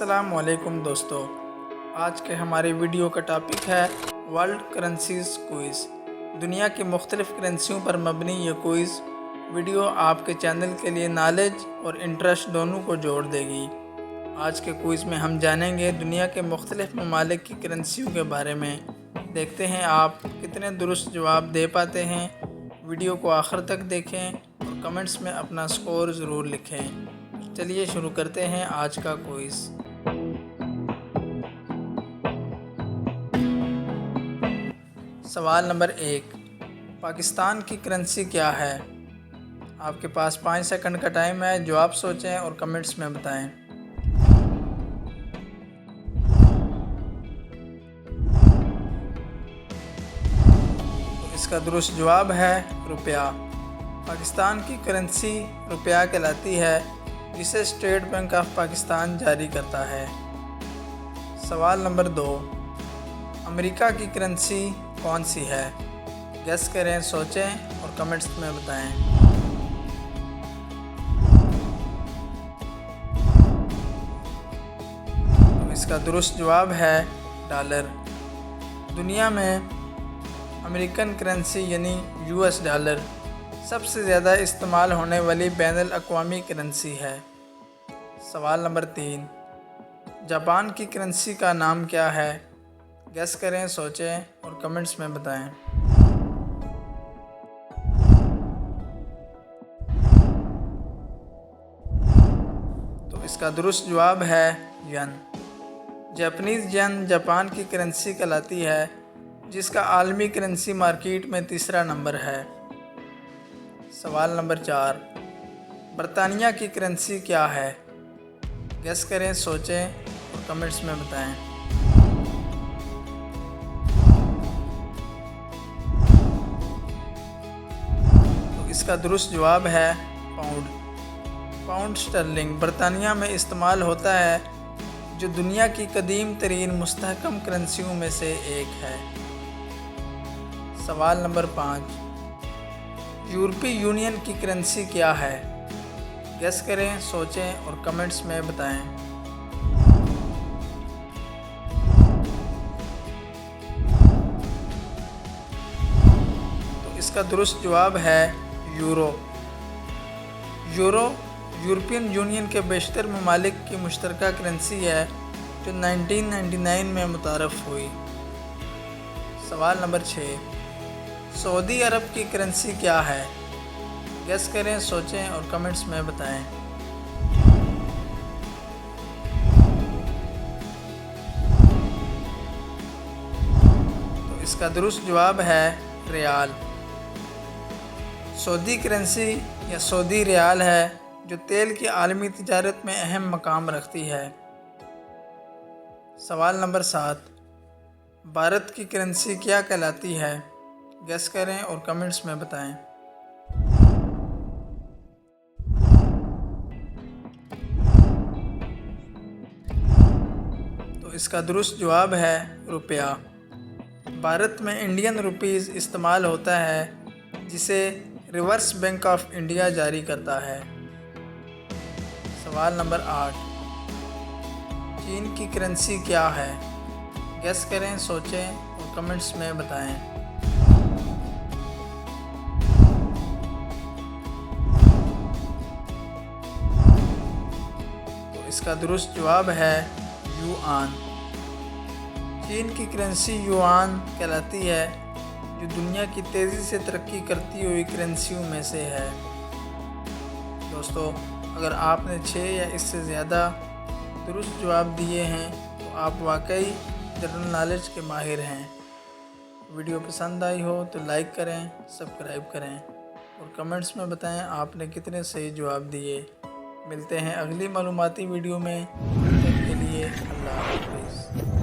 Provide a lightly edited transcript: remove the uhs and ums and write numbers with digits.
अस्सलाम वालेकुम दोस्तों, आज के हमारे वीडियो का टॉपिक है वर्ल्ड करेंसीज़ क्विज़। दुनिया की मुख्तलिफ़ करेंसियों पर मबनी ये क्विज़ वीडियो आपके चैनल के लिए नॉलेज और इंटरेस्ट दोनों को जोड़ देगी। आज के क्विज़ में हम जानेंगे दुनिया के मुख्तलिफ़ ममालिक की करेंसियों के बारे में। देखते हैं आप कितने दुरुस्त जवाब दे पाते हैं। वीडियो को आखिर तक देखें और कमेंट्स में अपना स्कोर ज़रूर लिखें। चलिए शुरू करते हैं आज का क्विज़। सवाल नंबर 1, पाकिस्तान की करेंसी क्या है? आपके पास 5 सेकंड का टाइम है, जवाब सोचें और कमेंट्स में बताएं। तो इसका दुरुस्त जवाब है रुपया। पाकिस्तान की करेंसी रुपया कहलाती है, जिसे स्टेट बैंक ऑफ पाकिस्तान जारी करता है। सवाल नंबर 2, अमेरिका की करेंसी कौन सी है? गेस करें, सोचें और कमेंट्स में बताएं। तो इसका दुरुस्त जवाब है डॉलर। दुनिया में अमेरिकन करेंसी यानी यूएस डॉलर सबसे ज़्यादा इस्तेमाल होने वाली बैनुल अक़वामी करेंसी है। सवाल नंबर 3, जापान की करेंसी का नाम क्या है? गेस करें, सोचें और कमेंट्स में बताएं। तो इसका दुरुस्त जवाब है येन। जापानीज़ येन जापान की करेंसी कहलाती है, जिसका आलमी करेंसी मार्केट में तीसरा नंबर है। सवाल नंबर 4, बरतानिया की करेंसी क्या है? गेस करें, सोचें और कमेंट्स में बताएं। तो इसका दुरुस्त जवाब है पाउंड। पाउंड स्टर्लिंग बरतानिया में इस्तेमाल होता है, जो दुनिया की कदीम तरीन मुस्तहकम करेंसियों में से एक है। सवाल नंबर 5, यूरोपीय यूनियन की करेंसी क्या है? गेस करें, सोचें और कमेंट्स में बताएं। तो इसका दुरुस्त जवाब है यूरो। यूरो यूरोपियन यूनियन के बेशतर ममालिक की मुश्तरका करेंसी है, जो 1999 में मुतारफ़ हुई। सवाल नंबर 6, सऊदी अरब की करेंसी क्या है? गेस करें, सोचें और कमेंट्स में बताएं। तो इसका दुरुस्त जवाब है रियाल। सऊदी करेंसी या सऊदी रियाल है, जो तेल की आलमी तिजारत में अहम मकाम रखती है। सवाल नंबर 7, भारत की करेंसी क्या कहलाती है? गेस करें और कमेंट्स में बताएं। तो इसका दुरुस्त जवाब है रुपया। भारत में इंडियन रुपीज़ इस्तेमाल होता है, जिसे रिवर्स बैंक ऑफ इंडिया जारी करता है। सवाल नंबर 8, चीन की करेंसी क्या है? गेस करें, सोचें और कमेंट्स में बताएं। इसका दुरुस्त जवाब है युआन। चीन की करेंसी युआन कहलाती है, जो दुनिया की तेज़ी से तरक्की करती हुई करेंसियों में से है। दोस्तों, अगर आपने 6 या इससे ज़्यादा दुरुस्त जवाब दिए हैं तो आप वाकई जनरल नॉलेज के माहिर हैं। वीडियो पसंद आई हो तो लाइक करें, सब्सक्राइब करें और कमेंट्स में बताएं आपने कितने सही जवाब दिए। मिलते हैं अगली मालूमाती वीडियो में। तब तक के लिए अल्लाह हाफ़िज़।